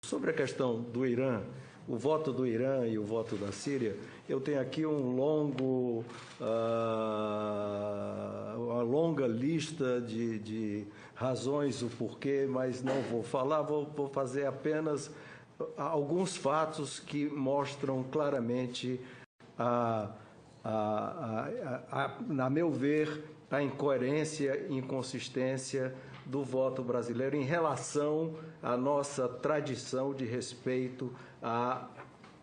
Sobre a questão do Irã, o voto do Irã e o voto da Síria, eu tenho aqui uma longa lista de razões, o porquê, mas não vou falar, vou fazer apenas alguns fatos que mostram claramente, na meu ver, a incoerência e inconsistência do voto brasileiro em relação à nossa tradição de respeito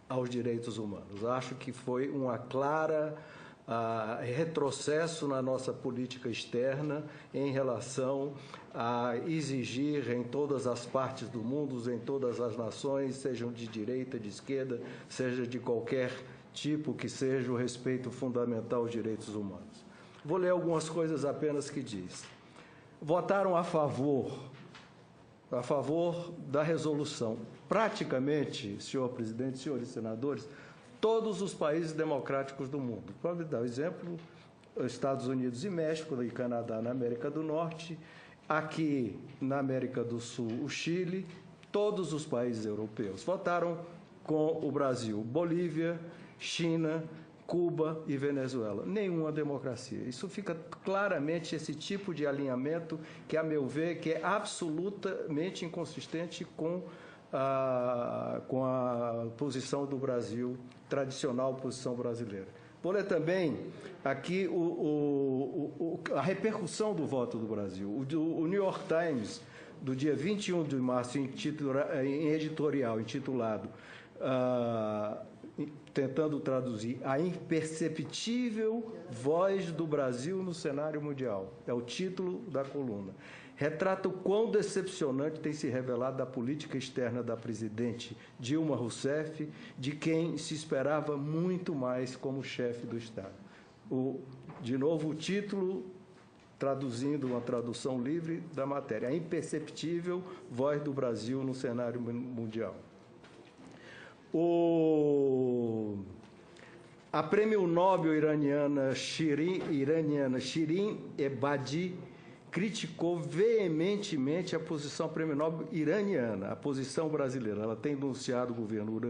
aos direitos humanos. Acho que foi uma clara retrocesso na nossa política externa em relação a exigir em todas as partes do mundo, em todas as nações, sejam de direita, de esquerda, seja de qualquer tipo que seja, o respeito fundamental aos direitos humanos. Vou ler algumas coisas apenas que diz. Votaram a favor da resolução. Praticamente, senhor presidente, senhores senadores, todos os países democráticos do mundo. Pode dar o exemplo, Estados Unidos e México, e Canadá na América do Norte, aqui na América do Sul, o Chile, todos os países europeus. Votaram com o Brasil, Bolívia, China, Cuba e Venezuela. Nenhuma democracia. Isso fica claramente esse tipo de alinhamento que, a meu ver, que é absolutamente inconsistente com a posição do Brasil, tradicional posição brasileira. Vou ler também aqui a repercussão do voto do Brasil. O New York Times, do dia 21 de março, em editorial intitulado tentando traduzir a imperceptível voz do Brasil no cenário mundial. É o título da coluna. Retrata o quão decepcionante tem se revelado a política externa da presidente Dilma Rousseff, de quem se esperava muito mais como chefe do Estado. De novo, o título, traduzindo uma tradução livre da matéria, a imperceptível voz do Brasil no cenário mundial. A prêmio Nobel iraniana Shirin Ebadi criticou veementemente a posição prêmio Nobel iraniana, a posição brasileira. Ela tem denunciado o governo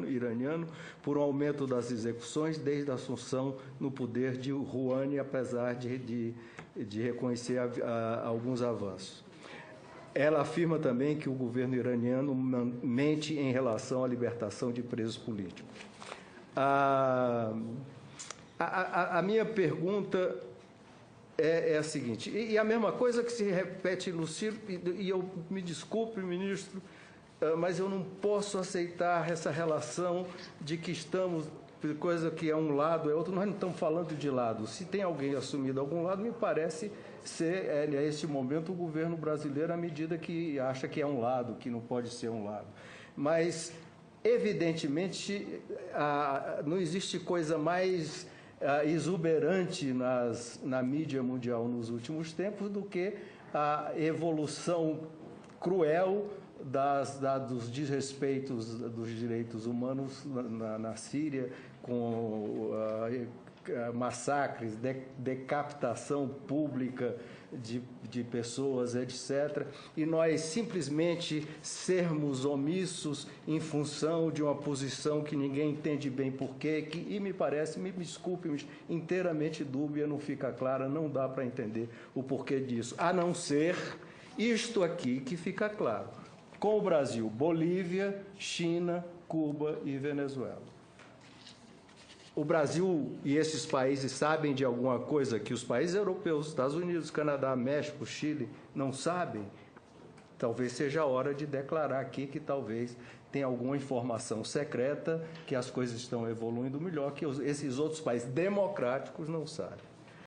iraniano por um aumento das execuções desde a assunção no poder de Rouhani, apesar de reconhecer alguns avanços. Ela afirma também que o governo iraniano mente em relação à libertação de presos políticos. A minha pergunta é a seguinte, e a mesma coisa que se repete no Ciro, e eu me desculpe, ministro, mas eu não posso aceitar essa relação de que estamos, coisa que é um lado, é outro. Nós não estamos falando de lado. Se tem alguém assumido algum lado, me parece ser, a este momento, o governo brasileiro, à medida que acha que é um lado, que não pode ser um lado. Mas, evidentemente, não existe coisa mais exuberante na mídia mundial nos últimos tempos do que a evolução cruel dos desrespeitos dos direitos humanos na Síria, com massacres, decapitação pública de pessoas, etc. E nós simplesmente sermos omissos em função de uma posição que ninguém entende bem porquê, e me parece, me desculpe, mas inteiramente dúbia, não fica clara, não dá para entender o porquê disso, a não ser isto aqui que fica claro. Com o Brasil, Bolívia, China, Cuba e Venezuela. O Brasil e esses países sabem de alguma coisa que os países europeus, Estados Unidos, Canadá, México, Chile, não sabem? Talvez seja a hora de declarar aqui que talvez tenha alguma informação secreta, que as coisas estão evoluindo melhor, que esses outros países democráticos não sabem.